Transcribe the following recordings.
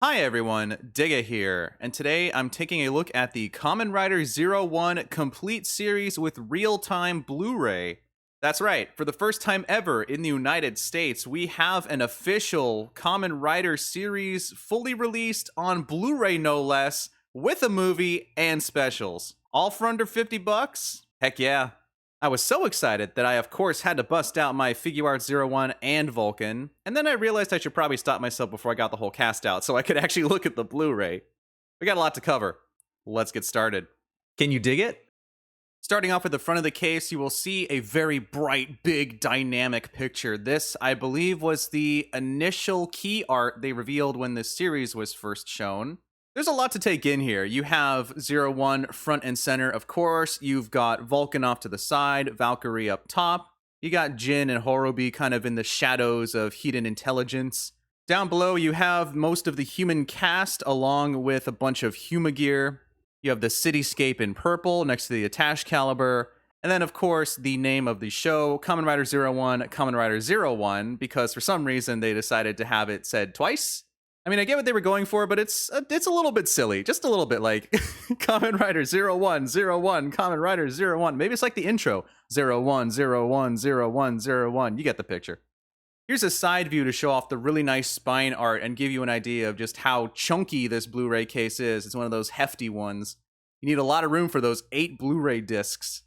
Hi everyone, Digga here, and today I'm taking a look at the Kamen Rider 01 complete series with real-time Blu-ray. That's right, for the first time ever in the United States, we have an official Kamen Rider series fully released on Blu-ray no less, with a movie and specials. All for under 50 bucks? Heck yeah. I was so excited that I, of course, had to bust out my Figuarts 01 and Vulcan, and then I realized I should probably stop myself before I got the whole cast out so I could actually look at the Blu-ray. We got a lot to cover. Let's get started. Can you dig it? Starting off with the front of the case, you will see a very bright, big, dynamic picture. This, I believe, was the initial key art they revealed when this series was first shown. There's a lot to take in here. You have 01 front and center, of course. You've got Vulcan off to the side, Valkyrie up top. You got Jin and Horobi kind of in the shadows of hidden intelligence. Down below, you have most of the human cast along with a bunch of Humagear. You have the cityscape in purple next to the attached caliber. And then, of course, the name of the show, Kamen Rider 01, Kamen Rider 01, because for some reason they decided to have it said twice. I mean, I get what they were going for, but it's a little bit silly. Just a little bit like Kamen Rider 01, 01, Kamen Rider 01. Maybe it's like the intro. 01, 01, 01, 01. You get the picture. Here's a side view to show off the really nice spine art and give you an idea of just how chunky this Blu-ray case is. It's one of those hefty ones. You need a lot of room for those 8 Blu-ray discs.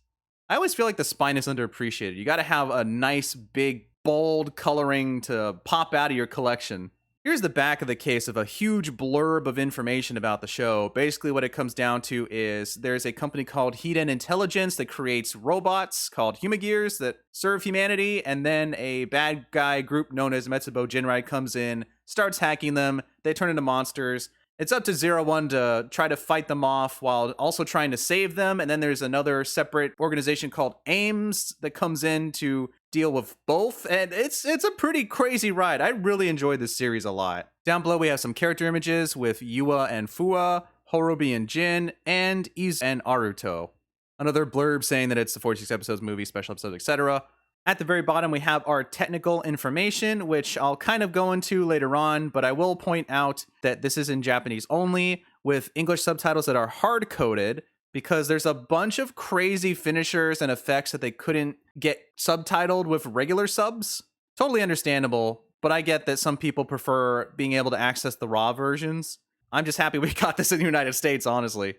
I always feel like the spine is underappreciated. You gotta have a nice, big, bold coloring to pop out of your collection. Here's the back of the case of a huge blurb of information about the show. Basically, what it comes down to is there's a company called Hidden Intelligence that creates robots called Humagears that serve humanity, and then a bad guy group known as Metsubo Jinrai comes in, starts hacking them, they turn into monsters. It's up to 01 to try to fight them off while also trying to save them, and then there's another separate organization called AIMS that comes in to deal with both, and it's a pretty crazy ride. I really enjoyed this series a lot. Down below we have some character images with Yua and Fua, Horobi and Jin, and Iz and Aruto. Another blurb saying that it's the 46 episodes movie, special episodes, etc. At the very bottom we have our technical information, which I'll kind of go into later on, but I will point out that this is in Japanese only, with English subtitles that are hard-coded, because there's a bunch of crazy finishers and effects that they couldn't get subtitled with regular subs. Totally understandable, but I get that some people prefer being able to access the raw versions. I'm just happy we got this in the United States, honestly.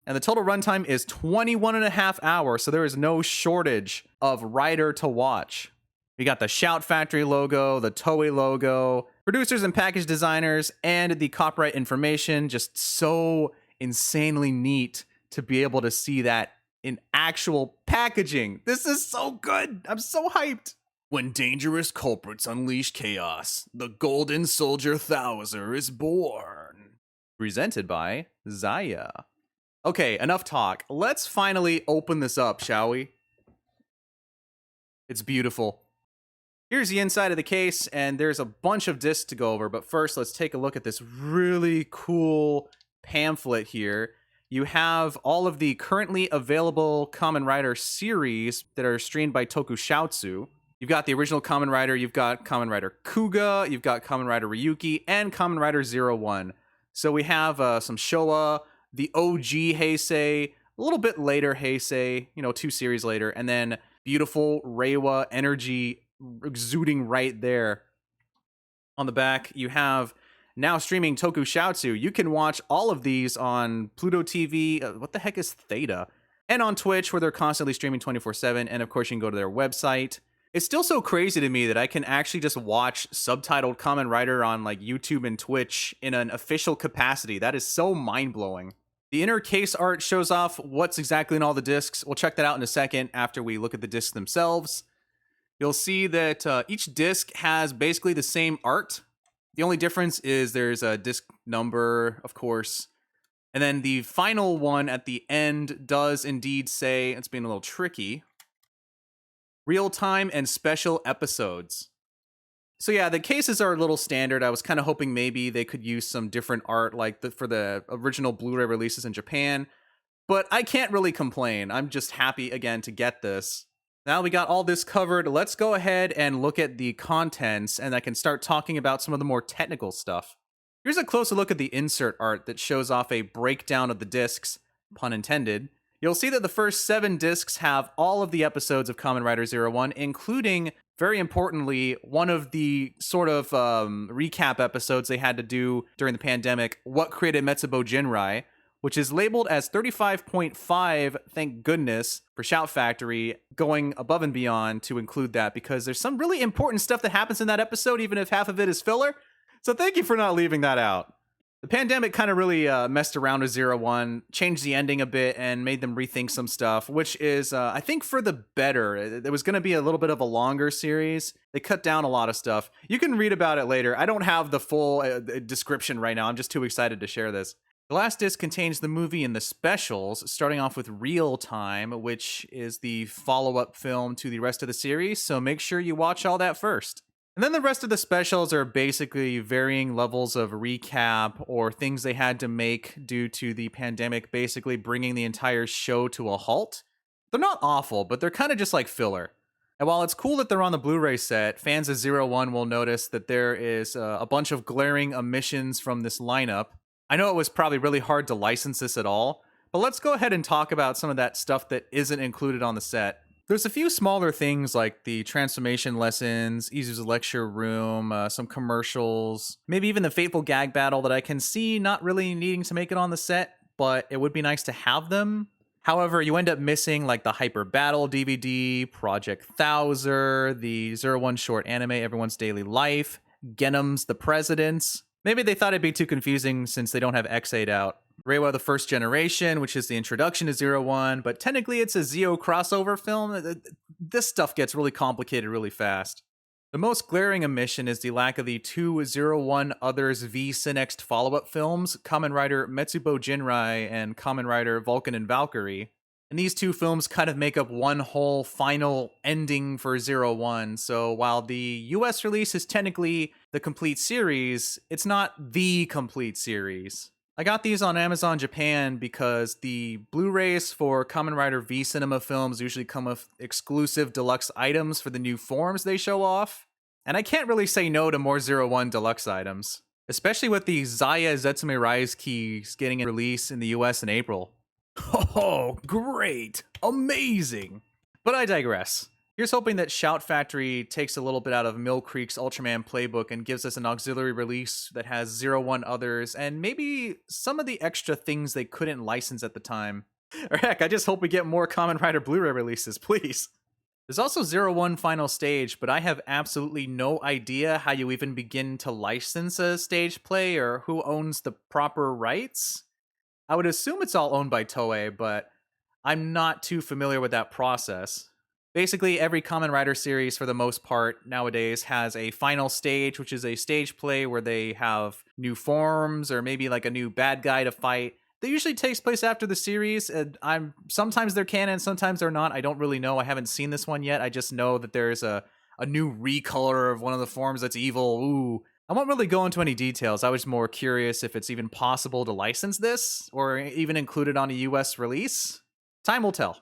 And the total runtime is 21 and a half hours, so there is no shortage of Rider to watch. We got the Shout Factory logo, the Toei logo, producers and package designers, and the copyright information. Just so insanely neat to be able to see that in actual packaging. This is so good. I'm so hyped. When dangerous culprits unleash chaos, the Golden Soldier Thouser is born. Presented by Zaya. Okay, enough talk. Let's finally open this up, shall we? It's beautiful. Here's the inside of the case, and there's a bunch of discs to go over, but first let's take a look at this really cool pamphlet here. You have all of the currently available Kamen Rider series that are streamed by Tokushoutsu. You've got the original Kamen Rider, you've got Kamen Rider Kuga, you've got Kamen Rider Ryuki, and Kamen Rider 01. So we have some Showa, the OG Heisei, a little bit later Heisei, 2 series later, and then beautiful Reiwa energy exuding right there. On the back, you have now streaming Tokushoutsu. You can watch all of these on Pluto TV. What the heck is Theta? And on Twitch, where they're constantly streaming 24/7. And of course, you can go to their website. It's still so crazy to me that I can actually just watch subtitled Kamen Rider on like YouTube and Twitch in an official capacity. That is so mind-blowing. The inner case art shows off what's exactly in all the discs. We'll check that out in a second after we look at the discs themselves. You'll see that each disc has basically the same art. The only difference is there's a disc number, of course. And then the final one at the end does indeed say, it's being a little tricky, real-time and special episodes. So yeah, the cases are a little standard. I was kind of hoping maybe they could use some different art like for the original Blu-ray releases in Japan. But I can't really complain. I'm just happy again to get this. Now we got all this covered, let's go ahead and look at the contents, and I can start talking about some of the more technical stuff. Here's a closer look at the insert art that shows off a breakdown of the discs, pun intended. You'll see that the first 7 discs have all of the episodes of Kamen Rider 01, including, very importantly, one of the sort of recap episodes they had to do during the pandemic, What Created Metsubo Jinrai, which is labeled as 35.5, thank goodness, for Shout Factory, going above and beyond to include that, because there's some really important stuff that happens in that episode, even if half of it is filler. So thank you for not leaving that out. The pandemic kind of really messed around with 01, changed the ending a bit, and made them rethink some stuff, which is, I think, for the better. It was going to be a little bit of a longer series. They cut down a lot of stuff. You can read about it later. I don't have the full description right now. I'm just too excited to share this. The last disc contains the movie and the specials, starting off with Real Time, which is the follow-up film to the rest of the series, so make sure you watch all that first. And then the rest of the specials are basically varying levels of recap or things they had to make due to the pandemic, basically bringing the entire show to a halt. They're not awful, but they're kind of just like filler. And while it's cool that they're on the Blu-ray set, fans of 01 will notice that there is a bunch of glaring omissions from this lineup. I know it was probably really hard to license this at all, but let's go ahead and talk about some of that stuff that isn't included on the set. There's a few smaller things like the transformation lessons, Izu's lecture room, some commercials, maybe even the Fateful gag battle that I can see not really needing to make it on the set, but it would be nice to have them. However, you end up missing like the Hyper Battle DVD, Project Thouser, the 01 short anime Everyone's Daily Life, Genum's The Presidents. Maybe they thought it'd be too confusing since they don't have X8 out. Reiwa the First Generation, which is the introduction to 01, but technically it's a Zio crossover film. This stuff gets really complicated really fast. The most glaring omission is the lack of the 2 01 Others V Cinext follow-up films, Kamen Rider Metsubo Jinrai and Kamen Rider Vulcan and Valkyrie. And these 2 films kind of make up one whole final ending for 01, so while the US release is technically the complete series, it's not the complete series. I got these on Amazon Japan because the Blu-rays for Kamen Rider V Cinema films usually come with exclusive deluxe items for the new forms they show off, and I can't really say no to more 01 deluxe items, especially with the Zaya Zetsume Rise keys getting a release in the US in April. Oh, great! Amazing! But I digress. Here's hoping that Shout Factory takes a little bit out of Mill Creek's Ultraman playbook and gives us an auxiliary release that has 01 Others and maybe some of the extra things they couldn't license at the time. Or heck, I just hope we get more Kamen Rider Blu-ray releases, please. There's also 01 Final Stage, but I have absolutely no idea how you even begin to license a stage play or who owns the proper rights. I would assume it's all owned by Toei, but I'm not too familiar with that process. Basically, every Kamen Rider series, for the most part, nowadays has a final stage, which is a stage play where they have new forms or maybe like a new bad guy to fight. That usually takes place after the series. And sometimes they're canon, sometimes they're not. I don't really know. I haven't seen this one yet. I just know that there's a new recolor of one of the forms that's evil. Ooh. I won't really go into any details. I was more curious if it's even possible to license this or even include it on a US release. Time will tell.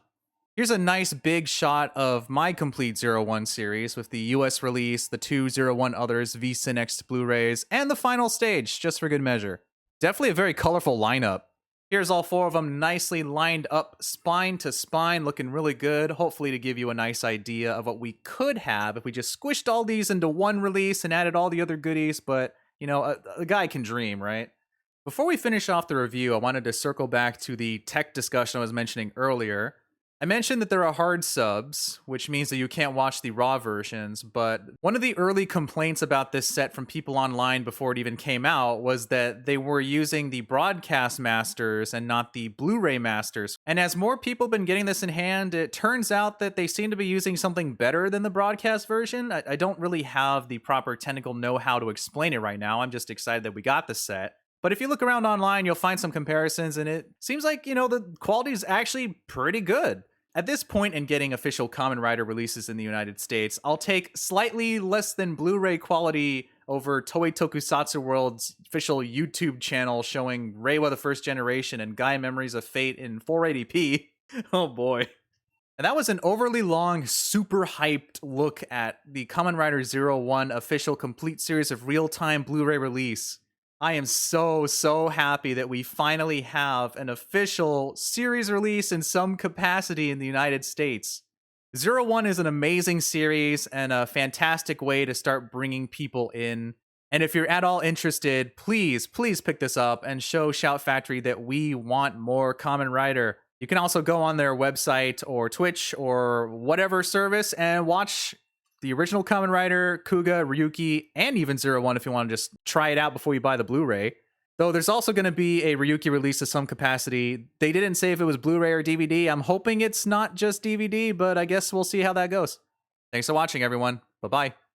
Here's a nice big shot of my complete 01 series with the US release, the 2 01 Others V Cinext Blu-rays, and the final stage, just for good measure. Definitely a very colorful lineup. Here's all 4 of them nicely lined up, spine to spine, looking really good, hopefully to give you a nice idea of what we could have if we just squished all these into one release and added all the other goodies, but, you know, a guy can dream, right? Before we finish off the review, I wanted to circle back to the tech discussion I was mentioning earlier. I mentioned that there are hard subs, which means that you can't watch the raw versions, but one of the early complaints about this set from people online before it even came out was that they were using the broadcast masters and not the Blu-ray masters. And as more people have been getting this in hand, it turns out that they seem to be using something better than the broadcast version. I don't really have the proper technical know-how to explain it right now. I'm just excited that we got the set. But if you look around online, you'll find some comparisons, and it seems like, you know, the quality is actually pretty good. At this point in getting official Kamen Rider releases in the United States, I'll take slightly less than Blu-ray quality over Toei Tokusatsu World's official YouTube channel showing Reiwa the First Generation and Gaia Memories of Fate in 480p. Oh boy. And that was an overly long, super hyped look at the Kamen Rider 01 official complete series of real-time Blu-ray release. I am so happy that we finally have an official series release in some capacity in the United States. Zero One is an amazing series and a fantastic way to start bringing people in. And if you're at all interested, please pick this up and show Shout Factory that we want more Kamen Rider. You can also go on their website or Twitch or whatever service and watch the original Kamen Rider, Kuga, Ryuki, and even Zero One if you want to just try it out before you buy the Blu-ray. Though there's also going to be a Ryuki release of some capacity. They didn't say if it was Blu-ray or DVD. I'm hoping it's not just DVD, but I guess we'll see how that goes. Thanks for watching, everyone. Bye-bye.